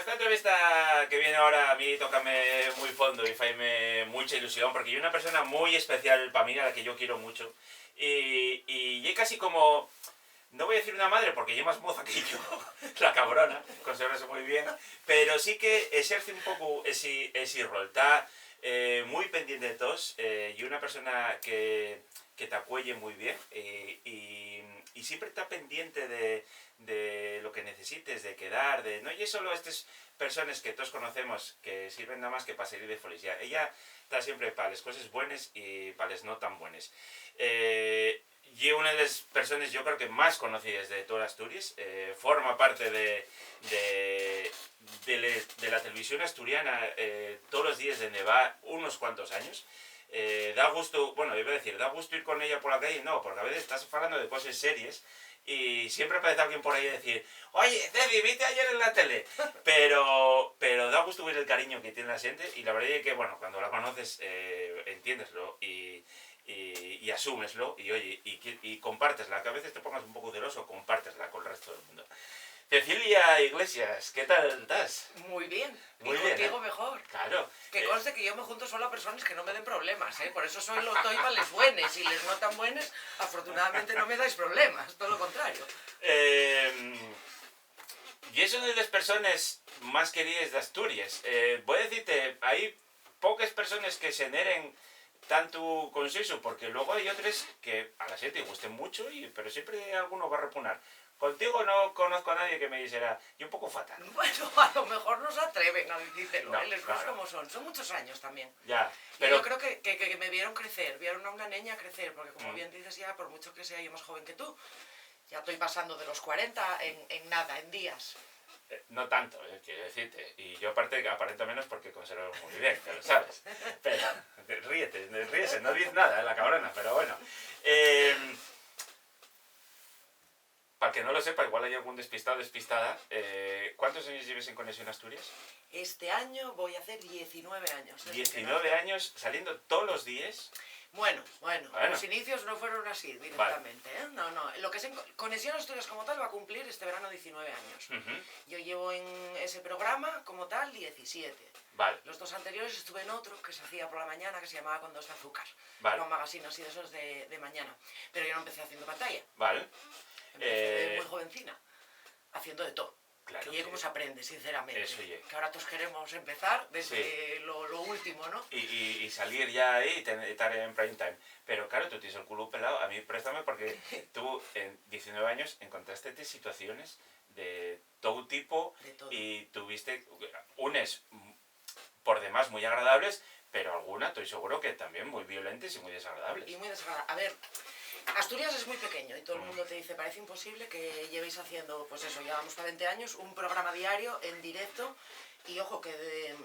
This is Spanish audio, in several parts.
esta entrevista que viene ahora a mí tócame muy fondo y faime mucha ilusión, porque yo una persona muy especial para mí, a la que yo quiero mucho, y es casi como, no voy a decir una madre porque ella es más moza que yo, la cabrona, conservarse muy bien, pero sí que ejerce un poco ese rol, está muy pendiente de todos, y una persona que te acuelle muy bien, y siempre está pendiente de lo que necesites, de quedar, de no y es solo estas personas que todos conocemos que sirven nada más que para salir de felicidad. Ella está siempre para las cosas buenas y para las no tan buenas. Y una de las personas yo creo que más conocidas de toda Asturias, forma parte de la televisión asturiana todos los días de Neva unos cuantos años. Da gusto, bueno, iba a decir, da gusto ir con ella por la calle, no, porque a veces estás hablando de cosas serias y siempre aparece alguien por ahí a decir, oye, Ceci, viste ayer en la tele, pero da gusto ver el cariño que tiene la gente y la verdad es que, bueno, cuando la conoces, entiendeslo y asúmeslo y oye, y compártesla, que a veces te pongas un poco celoso, compártesla con el resto del mundo. Cecilia Iglesias, ¿qué tal estás? Muy bien, Muy y bien, contigo mejor. Claro. Que conste que yo me junto solo a personas que no me den problemas, ¿eh? Por eso soy los toibales buenos y les no tan buenos, afortunadamente no me dais problemas, todo lo contrario. Y es una de las personas más queridas de Asturias. Voy a decirte, hay pocas personas que se generen tanto consenso, porque luego hay otras que a la gente gusten mucho, pero siempre alguno va a repugnar. Contigo no conozco a nadie que me dijera, y un poco fatal. Bueno, a lo mejor no se atreven a decírtelo, No, ¿eh? Les claro. ves como son muchos años también. Ya, Pero pero yo creo que me vieron crecer, vieron a una niña crecer, porque como bien dices ya, por mucho que sea yo más joven que tú, ya estoy pasando de los 40 en nada, en días. no tanto, quiero decirte. Y yo aparte aparento menos porque conservo muy bien, ya lo sabes. Pero ríese, no dices nada, la cabrona, pero bueno. Para que no lo sepa, igual hay algún despistado o despistada. ¿Cuántos años lleves en Conexión Asturias? Este año voy a hacer 19 años. 19 años saliendo todos los días. Bueno, los inicios no fueron así directamente, ¿eh? No, lo que es en Conexión Asturias como tal va a cumplir este verano 19 años. Yo llevo en ese programa como tal 17. Vale. Los dos anteriores estuve en otro que se hacía por la mañana que se llamaba Con dos de azúcar. Vale. Era un magazine así de esos de mañana. Pero yo no empecé haciendo pantalla. Vale. Empecé muy jovencina, haciendo de todo. Claro, que como se aprende, sinceramente. Eso ye. Que ahora todos queremos empezar desde lo último, ¿no? Y salir ya ahí y estar en prime time. Pero claro, tú tienes el culo pelado. A mí préstame porque tú en 19 años encontraste situaciones de todo tipo De todo. y tuviste unas por demás muy agradables, pero algunas estoy seguro que también muy violentas y muy desagradables. Y muy desagradable. A ver, Asturias es muy pequeño y todo el mundo te dice, parece imposible que llevéis haciendo, pues eso, llevamos 40 años, un programa diario en directo y ojo que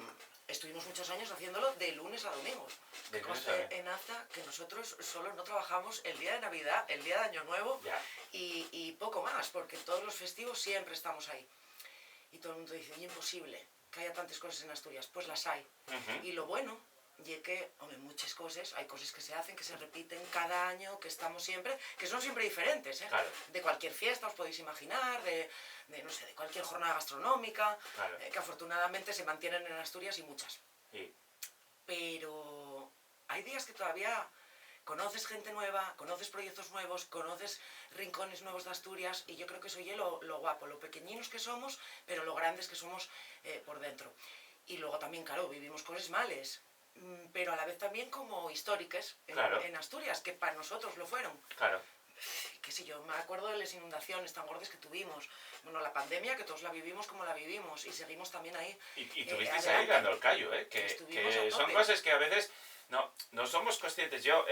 estuvimos muchos años haciéndolo de lunes a domingo. De lunes a Conste domingo. en acta que nosotros solo no trabajamos el día de Navidad, el día de Año Nuevo Ya. y poco más, porque todos los festivos siempre estamos ahí. Y todo el mundo dice, es imposible que haya tantas cosas en Asturias. Pues las hay. Y lo bueno y que, hombre, muchas cosas, hay cosas que se hacen, que se repiten cada año, que estamos siempre, que son siempre diferentes, ¿eh? Claro. De cualquier fiesta, os podéis imaginar, no sé, de cualquier jornada gastronómica, Claro. que afortunadamente se mantienen en Asturias y muchas. Sí. Pero hay días que todavía conoces gente nueva, conoces proyectos nuevos, conoces rincones nuevos de Asturias y yo creo que eso es lo guapo, lo pequeñinos que somos, pero lo grandes que somos por dentro. Y luego también, claro, vivimos cosas males, pero a la vez también como históricas en Asturias, que para nosotros lo fueron. Claro. Qué sé yo, me acuerdo de las inundaciones tan gordas que tuvimos. Bueno, la pandemia, que todos la vivimos como la vivimos y seguimos también ahí. Y tuvisteis ahí dando el callo, que son cosas que a veces no somos conscientes. Yo,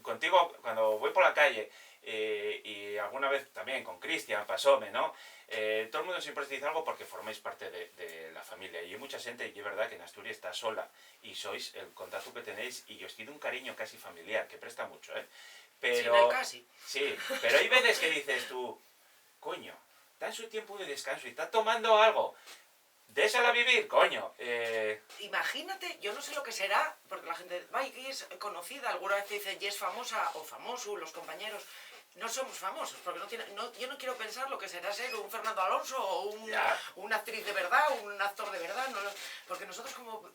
contigo, cuando voy por la calle, y alguna vez también con Cristian, pasóme, ¿no? Todo el mundo siempre os dice algo porque formáis parte de la familia. Y hay mucha gente, y es verdad que en Asturias está sola, y sois el contacto que tenéis, y os tiene un cariño casi familiar, que presta mucho, ¿eh? Pero, sí, no casi. Sí, pero hay veces que dices tú, coño, está en su tiempo de descanso y está tomando algo. Déjala vivir, coño. Imagínate, yo no sé lo que será, porque la gente, ay, que es conocida, alguna vez te dicen, y es famosa o famoso, los compañeros. No somos famosos, porque yo no quiero pensar lo que será ser un Fernando Alonso o una actriz de verdad, una porque nosotros,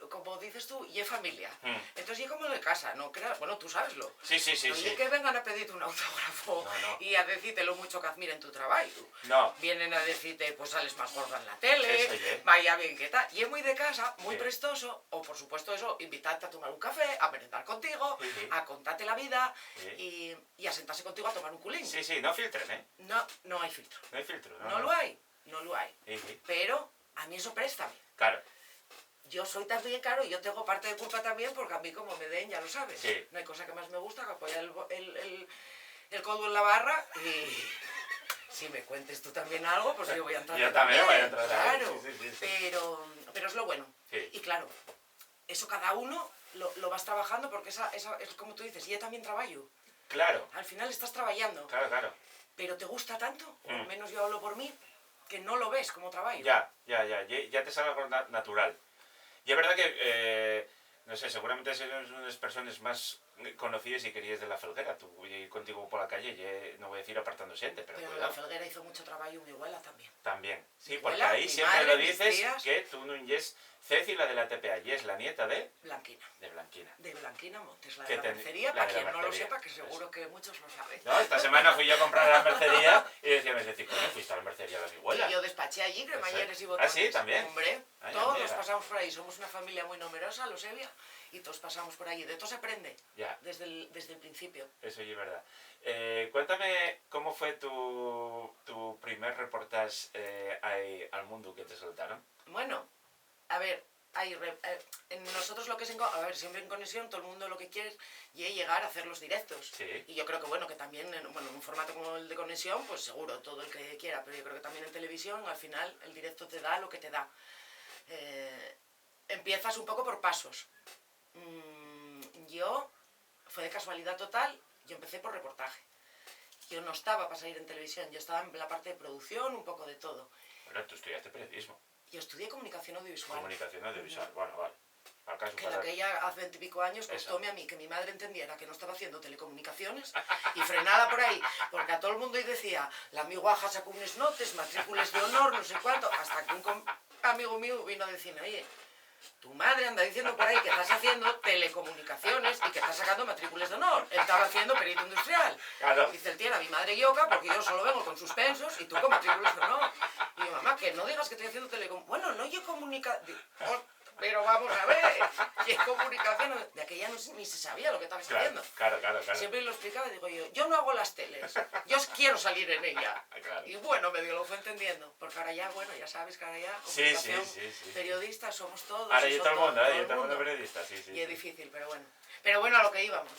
como dices tú, y es familia. Mm. Entonces, y como de casa, no creas, bueno, tú sabeslo. Sí, sí, sí, No sí. es que vengan a pedirte un autógrafo No. y a decirte lo mucho que admiren tu trabajo. No. Vienen a decirte, pues sales más gorda en la tele, Eso, ye. vaya bien que tal. Y es muy de casa, muy Sí. prestoso, o por supuesto eso, invitarte a tomar un café, a merendar contigo, Sí. a contarte la vida Sí. y a sentarse contigo a tomar un culín. Sí, sí, no filtren, ¿eh? No hay filtro. No hay filtro. No lo hay, no lo hay. Sí. Pero a mí eso préstame. Claro. Yo soy también, claro, y yo tengo parte de culpa también porque a mí como me den, ya lo sabes. Sí. No hay cosa que más me gusta que apoyar el codo en la barra y si me cuentes tú también algo, pues yo voy a entrar. Yo también voy a entrar. Claro, Sí. pero es lo bueno. Sí. Y claro, eso cada uno lo vas trabajando porque esa es como tú dices, y yo también trabajo. Claro. Al final estás trabajando, Claro. pero te gusta tanto, o al menos yo hablo por mí, que no lo ves como trabajo. Ya te sale algo natural. Y es verdad que, no sé, seguramente eres una de las personas más conocidas y queridas de La Felguera. Tú voy a ir contigo por la calle y no voy a decir apartando gente, pero Pero cuidado. La Felguera hizo mucho trabajo y mi abuela también. También. Sí, Mi porque abuela, ahí mi siempre madre, lo mis dices tías. que tú no es Ceci, la de la TPA, y es la nieta de Blanquina. Blanquina. De Blanquina Montes, la Que de la ten- mercería, la para de la quien no lo mercería, sepa, que seguro eso. que muchos lo saben. No, esta semana fui yo a comprar a la mercería y decía, me decía, coño, fuiste a la mercería de mi abuela. Y yo despaché allí cremalleres y Ah, botones. sí, también. Hombre, Ay, todos amiga. pasamos por ahí. Somos una familia muy numerosa, los Evia, y todos pasamos por allí. De todo se aprende, Ya, desde el principio. eso sí es verdad. Cuéntame cómo fue tu primer reportaje al mundo que te soltaron. Bueno, a ver, en nosotros lo que es a ver, siempre en conexión, todo el mundo lo que quiere es llegar a hacer los directos. Sí. Y yo creo que bueno, que también en un formato como el de conexión, pues seguro, todo el que quiera, pero yo creo que también en televisión, al final, el directo te da lo que te da. Empiezas un poco por pasos. Yo, fue de casualidad total, yo empecé por reportaje. Yo no estaba para salir en televisión, yo estaba en la parte de producción, un poco de todo. Bueno, tú estudiaste periodismo, Yo estudié comunicación audiovisual. comunicación audiovisual. Bueno, vale. ¿Acaso Que de aquella hace 20 y pico años Eso. costóme a mí que mi madre entendiera que no estaba haciendo telecomunicaciones y frenada por ahí, porque a todo el mundo y decía, la mi guaja sacó unes notes, matrículas de honor, no sé cuánto, hasta que un amigo mío vino a decirme, oye, tu madre anda diciendo por ahí que estás haciendo telecomunicaciones y que estás sacando matrículas de honor. Él estaba haciendo perito industrial. Claro. Dice el tío, a mi madre yoca, porque yo solo vengo con suspensos y tú con matrículas de honor. Y yo, mamá, que no digas que estoy haciendo telecomunicaciones. Bueno, no yo pero vamos a ver, ¿qué comunicación? De aquella ni se sabía lo que estabas haciendo. Claro. Siempre lo explicaba y digo yo no hago las teles, yo quiero salir en ella. Claro. Y bueno, medio lo fue entendiendo, porque ahora ya, bueno, ya sabes que ahora ya, Sí. comunicación, periodistas somos todos. Ahora y yo son todo el mundo, todo yo el todo el mundo mundo. periodista, sí. Y es difícil, pero bueno. Pero bueno, a lo que íbamos,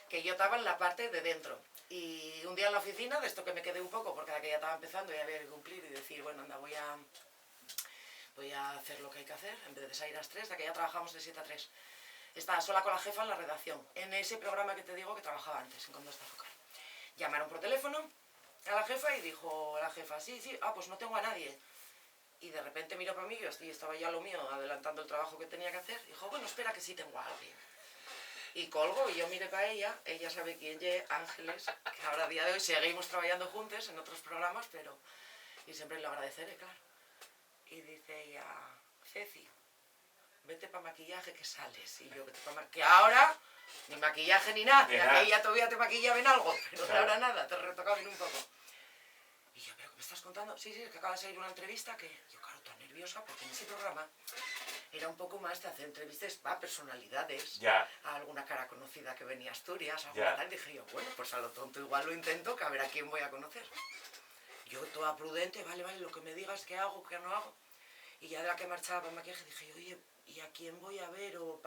que yo estaba en la parte de dentro. Y un día en la oficina, de esto que me quedé un poco, porque aquella estaba empezando y había que cumplir y decir, bueno, anda, voy a hacer lo que hay que hacer, en vez de salir a las 3, de aquella trabajamos de 7 a 3. Estaba sola con la jefa en la redacción, en ese programa que te digo que trabajaba antes, en Condosta Azúcar. Llamaron por teléfono a la jefa y dijo la jefa, sí, pues no tengo a nadie. Y de repente miró para mí, yo estaba ya lo mío, adelantando el trabajo que tenía que hacer, y dijo, bueno, espera que sí tengo a alguien. Y colgo, y yo miré para ella sabe quién es, Ángeles, que ahora a día de hoy seguimos trabajando juntos en otros programas, pero... Y siempre lo agradeceré, claro. Y dice ella, Ceci, vete para maquillaje que sales. Y yo, vete para maquillaje. Que ahora, ni maquillaje ni nada, que aquella todavía te maquillaban algo, pero claro. Ahora nada, te retocaban un poco. Y yo, ¿pero qué me estás contando? Sí, es que acaba de salir una entrevista que... Yo, claro, tan nerviosa, porque en ese programa era un poco más de hacer entrevistas a personalidades, a alguna cara conocida que venía a Asturias, alguna tal. Dije yo, bueno, pues a lo tonto igual lo intento, que a ver a quién voy a conocer. Yo toda prudente, vale, lo que me digas, qué hago, qué no hago. Y ya de la que marchaba para el maquillaje dije, oye, ¿y a quién voy a ver? O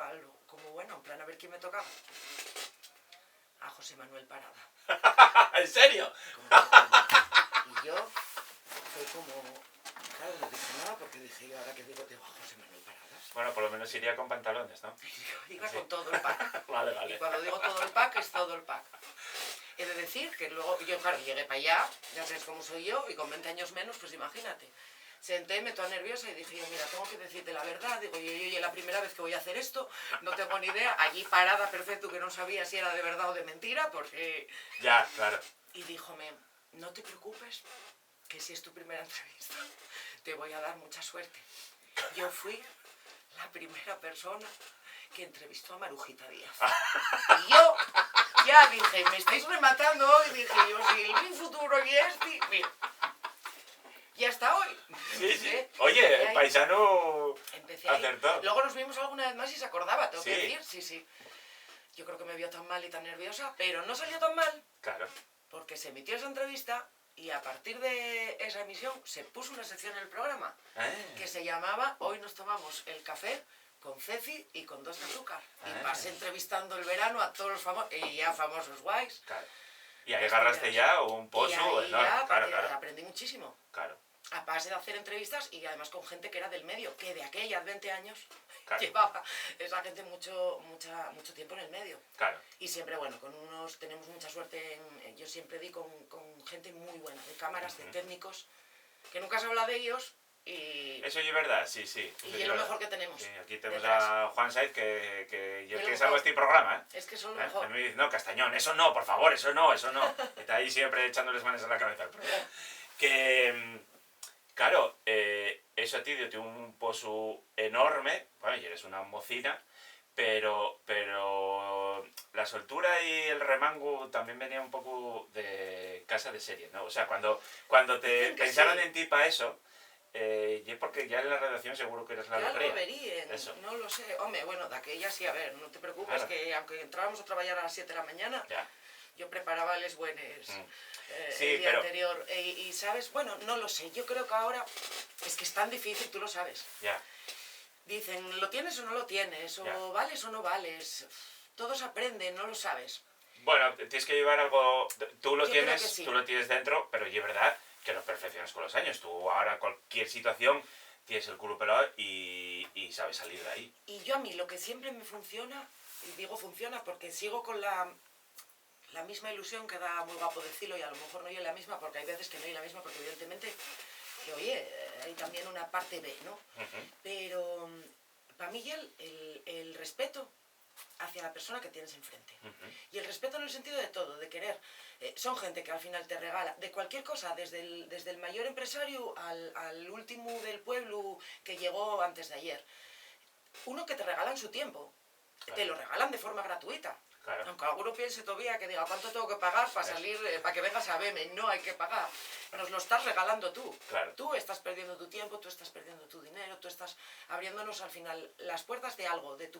como bueno, en plan, a ver quién me tocaba. A José Manuel Parada. ¿En serio? Y yo fue como, claro, no dije nada porque dije yo, ahora que digo a José Manuel Paradas. Bueno, por lo menos iría con pantalones, ¿no? Yo iba con todo el pack. Vale. Y cuando digo todo el pack, es todo el pack. He de decir que luego, yo claro, llegué para allá, ya sabes cómo soy yo, y con 20 años menos, pues imagínate. Sentéme toda nerviosa y dije yo, mira, tengo que decirte la verdad. Digo, yo es la primera vez que voy a hacer esto, no tengo ni idea. Allí parada, perfecto, que no sabía si era de verdad o de mentira, porque... Ya, claro. Y díjome, no te preocupes, que si es tu primera entrevista, te voy a dar mucha suerte. Yo fui la primera persona que entrevistó a Marujita Díaz. Y yo ya dije, me estáis rematando hoy, dije yo, si el mi futuro y este, mira. Y hasta hoy. Sí. Oye, el paisano acertó. Luego nos vimos alguna vez más y se acordaba, tengo Sí. que decir, sí. Yo creo que me vio tan mal y tan nerviosa, pero no salió tan mal. Claro. Porque se emitió esa entrevista y a partir de esa emisión se puso una sección en el programa que se llamaba Hoy nos tomamos el café con Ceci y con 2 de azúcar. Y vas entrevistando el verano a todos los famosos, y ya famosos guays. Claro. Y ahí agarraste ya un pozo y ahí enorme. ya, Claro. aprendí muchísimo. Claro. A base de hacer entrevistas y además con gente que era del medio, que de aquella 20 años Claro. llevaba esa gente mucho tiempo en el medio. Claro. Y siempre, bueno, tenemos mucha suerte, yo siempre di con gente muy buena, de cámaras, de técnicos, que nunca se habla de ellos y... Eso es verdad, sí. Y es lo mejor que tenemos. Sí, aquí tenemos detrás. a Juan Saiz que yo Es que lo salgo mejor. este programa, ¿eh? Es que son lo A mejor. mí me dice, no, Castañón, eso no, por favor, eso no. Está ahí siempre echándoles manos a la cabeza al programa. Que, claro, eso a ti dio un pozo enorme, bueno, y eres una mocina, pero la soltura y el remango también venía un poco de casa de serie, ¿no? O sea, cuando te Dicen que pensaron sí. en ti para eso, y es porque ya en la redacción seguro que eres la Ya alegría. lo verían, Eso. no lo sé. Hombre, bueno, de aquella sí, a ver, no te preocupes, Claro. que aunque entrábamos a trabajar a las 7 de la mañana, Ya. yo preparaba les buenos Sí, el día pero- anterior. Y, ¿sabes? Bueno, no lo sé. Yo creo que ahora es que es tan difícil, tú lo sabes. Ya. Dicen, ¿lo tienes o no lo tienes? O Ya. vales o no vales. Todos aprenden, no lo sabes. Bueno, tienes que llevar algo. Tú lo Yo creo tienes, que sí. tú lo tienes dentro, pero y es verdad que lo perfeccionas con los años. Tú ahora cualquier situación tienes el culo pelado y sabes salir de ahí. Y yo a mí lo que siempre me funciona, y digo funciona porque sigo con la misma ilusión, que da muy guapo decirlo, y a lo mejor no hay la misma, porque hay veces que no hay la misma, porque evidentemente, que oye, hay también una parte B, ¿no? Pero para mí el respeto hacia la persona que tienes enfrente. Y el respeto en el sentido de todo, de querer. Son gente que al final te regala de cualquier cosa, desde el mayor empresario al último del pueblo que llegó antes de ayer. Uno que te regalan su tiempo. Claro. Te lo regalan de forma gratuita. Claro. Aunque alguno piense todavía que diga, ¿cuánto tengo que pagar para salir, para que vengas a verme? No hay que pagar. Nos lo estás regalando tú. Claro. Tú estás perdiendo tu tiempo, tú estás perdiendo tu dinero, tú estás abriéndonos al final las puertas de algo, de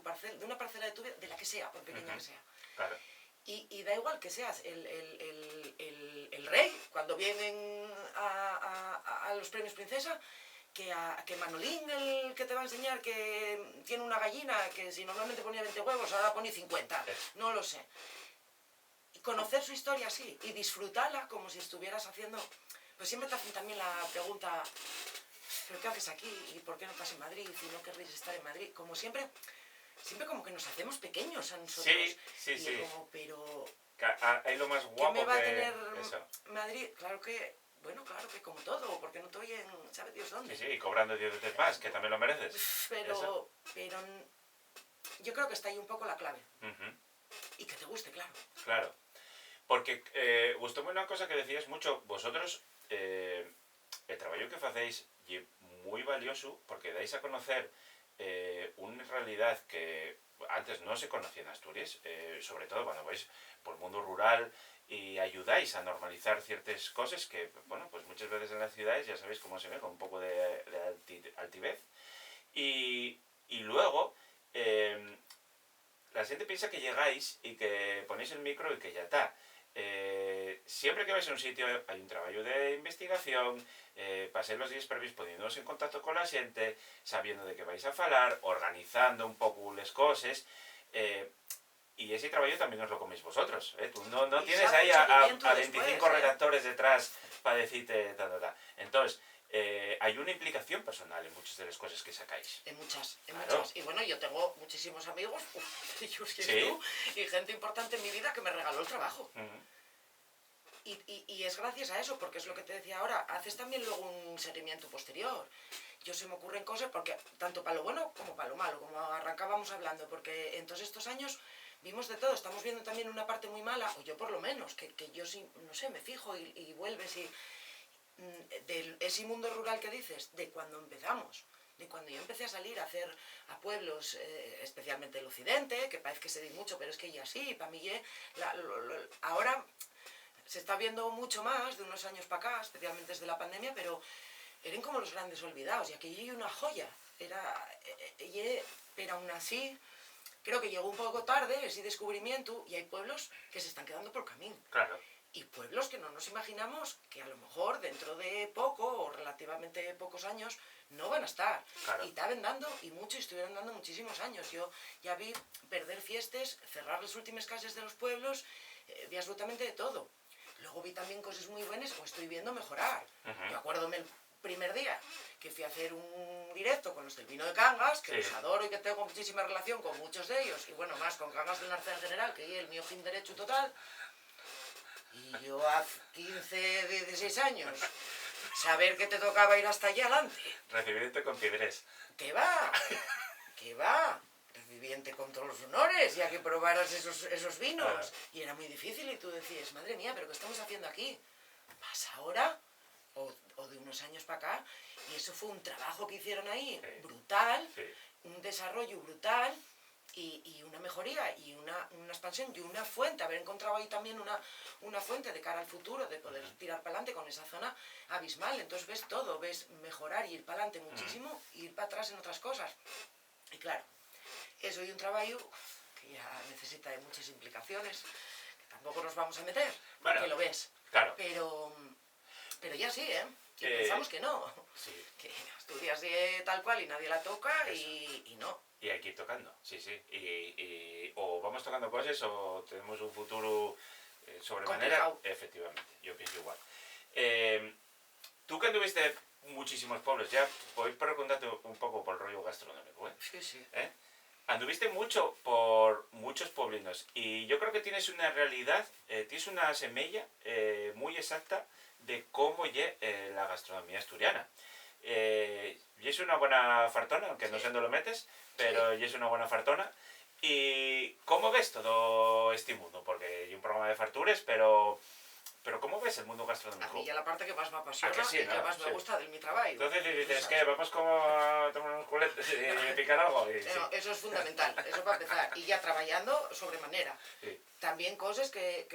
una parcela de tu vida, de la que sea, por pequeña que sea. Claro. Y da igual que seas el rey, cuando vienen a los premios Princesa, que Manolín, el que te va a enseñar que tiene una gallina, que si normalmente ponía 20 huevos, ahora pone 50. No lo sé. Y conocer su historia así y disfrutarla como si estuvieras haciendo... Pues siempre te hacen también la pregunta, ¿pero qué haces aquí? ¿Y por qué no estás en Madrid? ¿Y no querréis estar en Madrid? Como siempre como que nos hacemos pequeños a nosotros. Sí. Y como, pero... Ahí lo más ¿Qué guapo me va a que tener eso. Madrid? Claro que como todo, porque no estoy en, ¿sabe Dios dónde? Sí, y cobrando 10 veces más, que también lo mereces. Pero yo creo que está ahí un poco la clave. Ujú. Y que te guste, claro. Claro. Porque gustóme una cosa que decías mucho, vosotros, el trabajo que hacéis es muy valioso porque dais a conocer una realidad que antes no se conocía en Asturias, sobre todo cuando vais por el mundo rural y ayudáis a normalizar ciertas cosas que, bueno, pues muchas veces en las ciudades ya sabéis cómo se ve, con un poco de altivez. Y luego, la gente piensa que llegáis y que ponéis el micro y que ya está. Siempre que vais a un sitio hay un trabajo de investigación, paséis los días previos poniéndoos en contacto con la gente, sabiendo de qué vais a falar, organizando un poco las cosas, y ese trabajo también os lo coméis vosotros. Tú no Y tienes sabe ahí el a seguimiento 25 después, redactores detrás para decirte ta. Entonces, hay una implicación personal en muchas de las cosas que sacáis. En muchas. Claro. Y bueno, yo tengo muchísimos amigos, ellos y Sí. tú, y gente importante en mi vida que me regaló el trabajo. Ujú. Y es gracias a eso, porque es lo que te decía ahora, haces también luego un seguimiento posterior. Yo se me ocurren cosas, porque tanto para lo bueno como para lo malo, como arrancábamos hablando, porque en todos estos años vimos de todo, estamos viendo también una parte muy mala, o yo por lo menos, que yo sí, no sé, me fijo y vuelves y... de ese mundo rural que dices, de cuando cuando yo empecé a salir a hacer a pueblos, especialmente el occidente, que parece que se di mucho, pero es que ya sí, para mí ahora se está viendo mucho más de unos años para acá, especialmente desde la pandemia, pero eran como los grandes olvidados, y aquello hay una joya, pero aún así creo que llegó un poco tarde ese descubrimiento y hay pueblos que se están quedando por camino. Claro. Y pueblos que no nos imaginamos que a lo mejor dentro de poco o relativamente pocos años no van a estar. Claro. Y estaban dando, y estuvieron dando muchísimos años. Yo ya vi perder fiestas, cerrar las últimas casas de los pueblos, vi absolutamente de todo. Luego vi también cosas muy buenas, o estoy viendo mejorar. Yo acuérdome el primer día que fui a hacer un directo con los del vino de Cangas, que los adoro y que tengo muchísima relación con muchos de ellos, y bueno, más con Cangas del Narcea en general, que es el mío fin derecho total. Y yo a 15, 16 años, saber que te tocaba ir hasta allá adelante. Recibirte con piedres. ¿Qué va? ¿Qué va? Recibirte con todos los honores, ya que probaras esos vinos. Y era muy difícil y tú decías, madre mía, ¿pero qué estamos haciendo aquí? ¿Vas ahora? O de unos años para acá. Y eso fue un trabajo que hicieron ahí, brutal, un desarrollo brutal. Y una mejoría y una expansión y una fuente, haber encontrado ahí también una fuente de cara al futuro, de poder tirar para adelante con esa zona abismal. Entonces ves todo, ves mejorar y ir para adelante muchísimo y ir para atrás en otras cosas. Y claro, eso y un trabajo que ya necesita de muchas implicaciones, que tampoco nos vamos a meter, bueno, que lo ves. Claro. Pero ya sí, ¿eh? Y pensamos que no, que Asturias tal cual y nadie la toca y no. Y hay que ir tocando, sí. O vamos tocando cosas o tenemos un futuro sobremanera. Complicado. Efectivamente, yo pienso igual. Tú que anduviste muchísimos pueblos, ya voy para contarte un poco por el rollo gastronómico, ¿eh? Sí. Anduviste mucho por muchos pueblinos y yo creo que tienes una realidad, tienes una semilla muy exacta de cómo es la gastronomía asturiana. Y es una buena fartona, aunque no sé dónde lo metes, pero y es una buena fartona. ¿Y cómo ves todo este mundo? Porque hay un programa de fartures, pero ¿cómo ves el mundo gastronómico? A mí ya la parte que más me apasiona que sí, y que más me gusta de mi trabajo. Entonces dices, ¿qué? ¿Vamos como a tomar unos culetes y picar algo? No, eso es fundamental, eso para empezar. Y ya trabajando sobremanera. Sí. También cosas que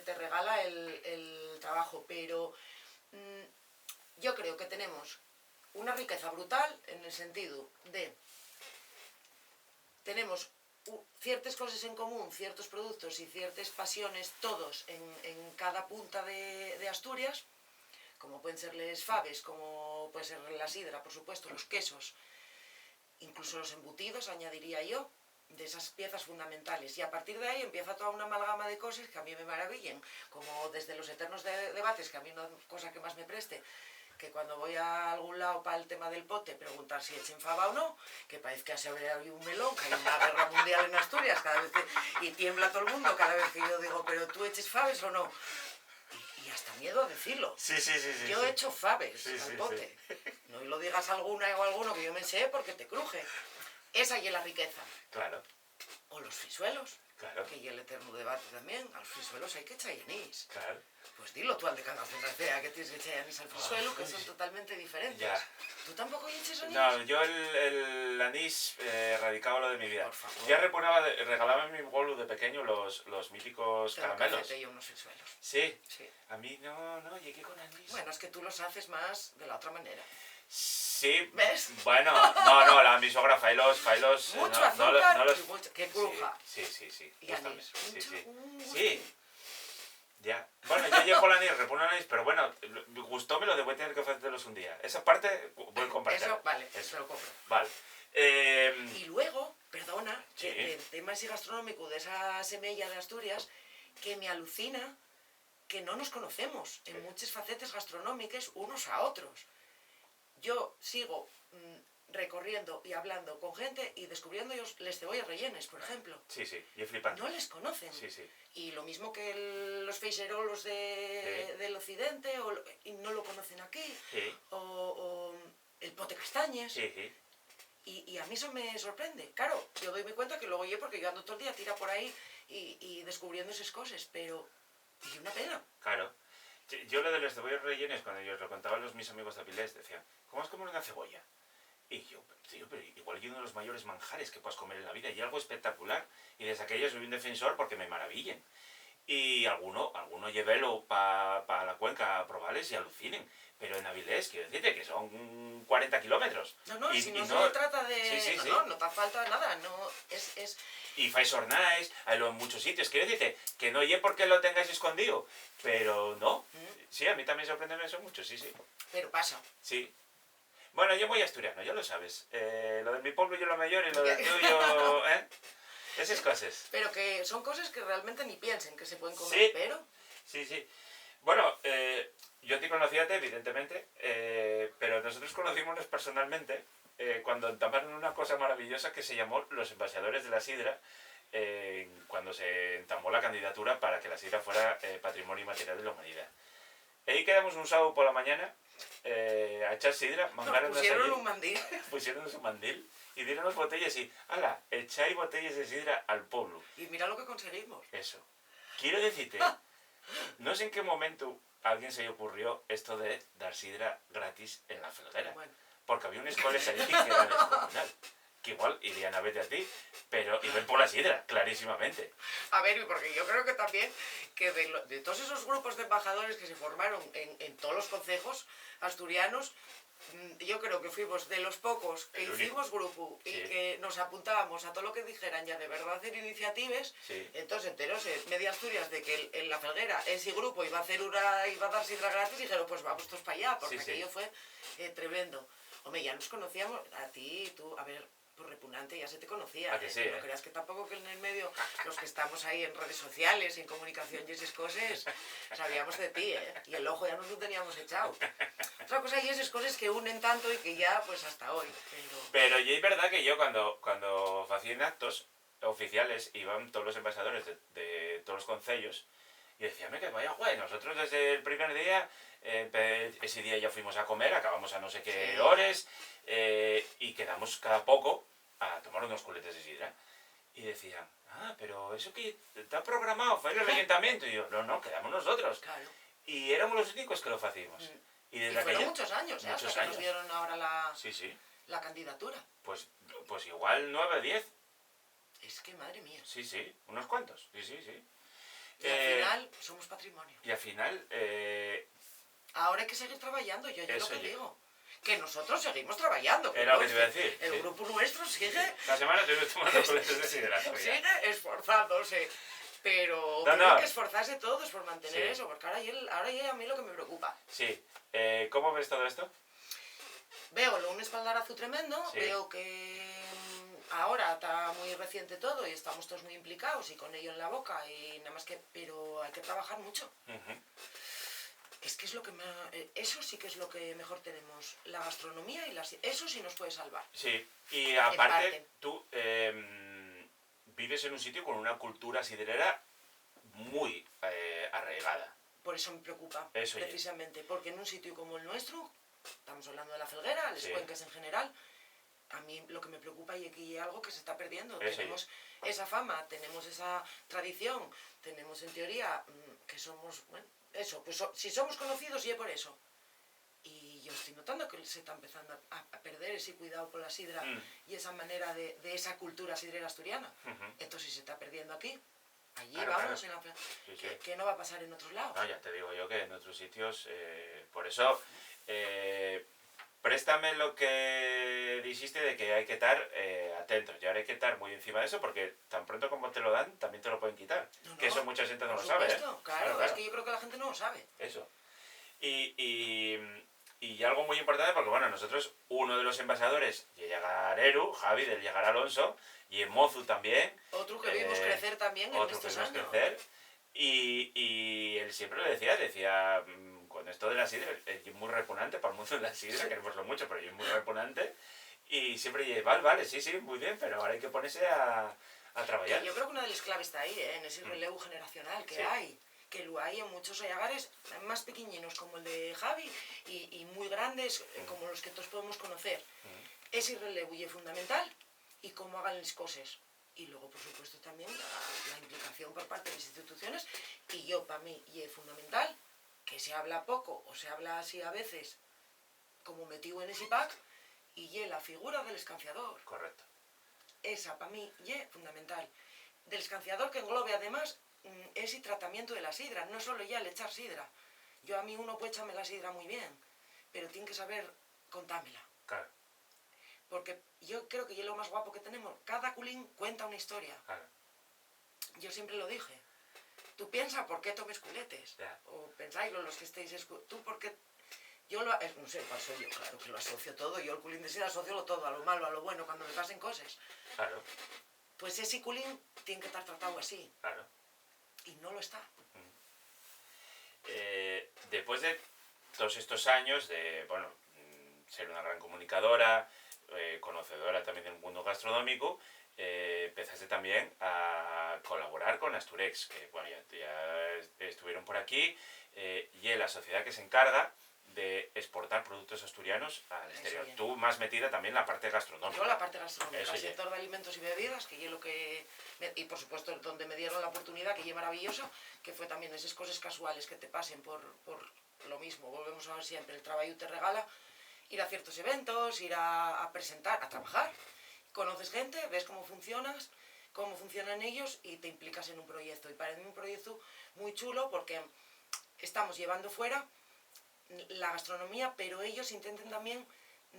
te regala el trabajo, pero yo creo que tenemos una riqueza brutal en el sentido de tenemos ciertas cosas en común, ciertos productos y ciertas pasiones, todos en cada punta de Asturias, como pueden ser les faves, como puede ser la sidra, por supuesto, los quesos, incluso los embutidos, añadiría yo, de esas piezas fundamentales. Y a partir de ahí empieza toda una amalgama de cosas que a mí me maravillan, como desde los eternos debates, que a mí no es cosa que más me preste, que cuando voy a algún lado para el tema del pote, preguntar si echen fava o no, que parece que se abre ahí un melón, que hay una guerra mundial en Asturias, y tiembla todo el mundo cada vez que yo digo, pero tú eches faves o no. Y hasta miedo a decirlo. Sí. Yo he hecho faves al pote. No lo digas alguna o alguno que yo me sé porque te cruje. Esa y es la riqueza. Claro. O los frisuelos. Claro. Que y el eterno debate también. A los frisuelos hay que echar anís. Claro. Pues dilo tú al de Cangas de Narcea que tienes que echar anís al frisuelo, que son totalmente diferentes. Ya. ¿Tú tampoco echas anís? No, yo el anís erradicado lo de mi vida. Por favor. Ya regalaba a mi bolu de pequeño los míticos caramelos. Tengo que unos frisuelos. Sí. Sí. A mí no, llegué con anís. Bueno, es que tú los haces más de la otra manera. Sí. ¿Ves? Bueno, no, mi sogra failos. Mucho azúcar no los... y mucho... ¡Qué cruja! Sí. Y anís. Sí. Ya. Bueno, yo llevo el anís, repongo el anís, pero bueno, gustóme lo de voy a tener que hacértelos un día. Esa parte voy a compartir. Eso, vale, eso lo compro. Vale. Y luego, perdona, Sí. el tema así gastronómico de esa semilla de Asturias, que me alucina que no nos conocemos en muchas facetas gastronómicas unos a otros. Yo sigo recorriendo y hablando con gente y descubriendo ellos les cebollas rellenes, por ejemplo. Sí, yo flipando. No les conocen. Sí. Y lo mismo que los feixerolos del occidente, y no lo conocen aquí. Sí. O el pote castañes. Sí. Y a mí eso me sorprende. Claro, yo doy cuenta que luego oye porque yo ando todo el día tira por ahí y descubriendo esas cosas, pero y una pena. Claro. Yo lo de los cebollas rellenes, cuando yo os lo contaba a mis amigos de Avilés, decían, ¿cómo es comer una cebolla? Y yo, tío, pero igual yo uno de los mayores manjares que puedas comer en la vida y algo espectacular. Y desde aquello soy un defensor porque me maravillen. Y alguno llévelo para la cuenca a probarles y alucinen. Pero en Avilés, quiero decirte que son 40 kilómetros. No, y, si y no no se trata de... Sí, sí, sí. No te falta nada, no, es... Y fais jornais, haylo en muchos sitios. Quiero decirte que no oye porque lo tengáis escondido. Pero no. Sí, a mí también sorprende eso mucho, sí, sí. Pero pasa. Sí. Bueno, yo muy asturiano, ya lo sabes. Lo de mi pueblo yo lo mayor y lo del tuyo, ¿eh? Esas cosas. Pero que son cosas que realmente ni piensen que se pueden comer, Sí. pero... Sí, sí. Bueno, yo te conocía, evidentemente, pero nosotros conocímonos personalmente cuando entamaron una cosa maravillosa que se llamó los Embajadores de la Sidra, cuando se entamó la candidatura para que la sidra fuera patrimonio inmaterial de la humanidad. Ahí quedamos un sábado por la mañana a echar sidra, mangaron pusieron un mandil. Pusieron un mandil y dieron las botellas y, ¡hala! Echáis botellas de sidra al pueblo. Y mira lo que conseguimos. Eso. Quiero decirte, no sé en qué momento a alguien se le ocurrió esto de dar sidra gratis en la felguera. Bueno. Porque había unas coles allí que eran descomunal. Que igual irían a verte a ti, pero iban por la sidra, clarísimamente. A ver, porque yo creo que también que de todos esos grupos de embajadores que se formaron en todos los concejos asturianos, yo creo que fuimos de los pocos que hicimos grupo y que nos apuntábamos a todo lo que dijeran ya de verdad hacer iniciativas. Sí. Entonces enteróse media Asturias de que en la felguera ese grupo iba a dar sidra gratis y dijeron pues vamos todos para allá, porque aquello fue tremendo. Hombre, ya nos conocíamos, a ti, tú, a ver, por repugnante ya se te conocía. ¿A que sí, No creas que tampoco que en el medio, los que estamos ahí en redes sociales, en comunicación y esas cosas, sabíamos de ti, ¿eh? Y el ojo ya nos lo teníamos echado. Otra cosa y esas cosas que unen tanto y que ya, pues hasta hoy. Pero y es verdad que yo cuando hacían actos oficiales iban todos los embajadores de todos los concellos y decían, que vaya guay, nosotros desde el primer día, ese día ya fuimos a comer, acabamos a no sé qué horas y quedamos cada poco a tomar unos culetes de sidra. Y decían, pero eso que está programado, fue en el ayuntamiento. Y yo, no, quedamos nosotros. Claro. Y éramos los únicos que lo hacíamos. Y fueron muchos años, hasta que nos dieron ahora la candidatura. Pues igual 9 o 10. Es que madre mía. Sí, unos cuantos. Sí. Y al final somos patrimonio. Y al final... ahora hay que seguir trabajando, yo lo que digo. Que nosotros seguimos trabajando. Era lo que te iba a decir. El grupo nuestro sigue... La semana estuvimos tomando coletes de sidra. Sigue esforzándose. Pero tienen que esforzarse todos por mantener eso, porque ahora ya a mí lo que me preocupa. Sí. ¿Cómo ves todo esto? Veo un espaldarazo tremendo, veo que ahora está muy reciente todo y estamos todos muy implicados y con ello en la boca y nada más que... Pero hay que trabajar mucho. Es que es lo que eso sí que es lo que mejor tenemos, la gastronomía y eso sí nos puede salvar. Sí, y aparte tú vives en un sitio con una cultura sidrera muy arraigada. Por eso me preocupa, eso precisamente, porque en un sitio como el nuestro, estamos hablando de la Felguera, las cuencas en general, a mí lo que me preocupa y aquí hay algo que se está perdiendo. Tenemos esa fama, tenemos esa tradición, tenemos en teoría que somos, bueno, eso, pues si somos conocidos y es por eso. Y yo estoy notando que se está empezando a perder ese cuidado por la sidra y esa manera de esa cultura sidrera asturiana. Entonces si se está perdiendo aquí, allí vamos, en la... ¿Qué no va a pasar en otros lados? No, ya te digo yo que en otros sitios, por eso, préstame lo que dijiste de que hay que estar atentos. Y ahora hay que estar muy encima de eso porque tan pronto como te lo dan, también te lo pueden quitar. Que eso mucha gente no lo sabe, ¿eh? Claro, es que yo creo que la gente no lo sabe. Eso. Y algo muy importante porque, bueno, nosotros, uno de los embajadores, llegar Eru, Javi, del llegar Alonso, y en Mozu también. Otro que vimos crecer también en estos años. Crecer. Y él siempre lo decía, con esto de la sidra, es muy repugnante para el mundo de la sidra, queremoslo mucho, pero es muy repugnante. Y siempre dice, vale, sí, muy bien, pero ahora hay que ponerse a trabajar. Yo creo que una de las claves está ahí, en ese relevo generacional que hay. Que lo hay en muchos allagares más pequeñinos como el de Javi y muy grandes como los que todos podemos conocer. Ese relevo y es fundamental y cómo hagan las cosas. Y luego, por supuesto, también la implicación por parte de las instituciones y yo, para mí, y es fundamental que se habla poco o se habla así a veces como metido en ese pack y la figura del escanciador. Correcto. Esa, para mí, es fundamental. Del escanciador que englobe, además, ese tratamiento de la sidra, no solo ya el echar sidra. Yo a mí uno puede echarme la sidra muy bien, pero tiene que saber contármela. Claro. Porque yo creo que es lo más guapo que tenemos. Cada culín cuenta una historia. Claro. Yo siempre lo dije. Tú piensas por qué tomes culetes. Ya. O pensáis los que estéis... Tú por qué... Yo lo... no sé, cuál soy yo, claro que lo asocio todo. Yo el culín de sidra asocio todo, a lo malo, a lo bueno, cuando me pasen cosas. Claro. Pues ese culín tiene que estar tratado así. Claro. Y no lo está. Después de todos estos años de, bueno, ser una gran comunicadora, conocedora también del mundo gastronómico, empezaste también a colaborar con Asturex, que bueno, ya estuvieron por aquí, y es la sociedad que se encarga de exportar productos asturianos al exterior. Ya. Tú más metida también en la parte gastronómica. Yo la parte gastronómica, Eso el ya. sector de alimentos y bebidas, que es lo que... Y por supuesto donde me dieron la oportunidad, que es maravillosa, que fue también esas cosas casuales que te pasen por lo mismo. Volvemos a ver siempre, el trabajo te regala ir a ciertos eventos, ir a presentar, a trabajar. Conoces gente, ves cómo funcionas, cómo funcionan ellos y te implicas en un proyecto. Y para mí un proyecto muy chulo porque estamos llevando fuera la gastronomía, pero ellos intentan también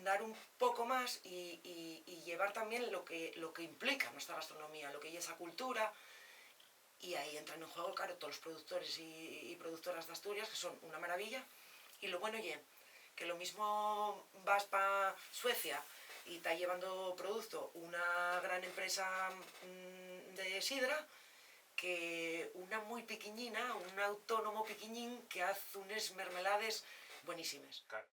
dar un poco más y llevar también lo que implica nuestra gastronomía, lo que es esa cultura. Y ahí entran en juego, claro, todos los productores y productoras de Asturias, que son una maravilla. Y lo bueno, oye, que lo mismo vas para Suecia y está llevando producto una gran empresa de sidra, que una muy pequeñina, un autónomo pequeñín que hace unas mermelades buenísimas. Claro.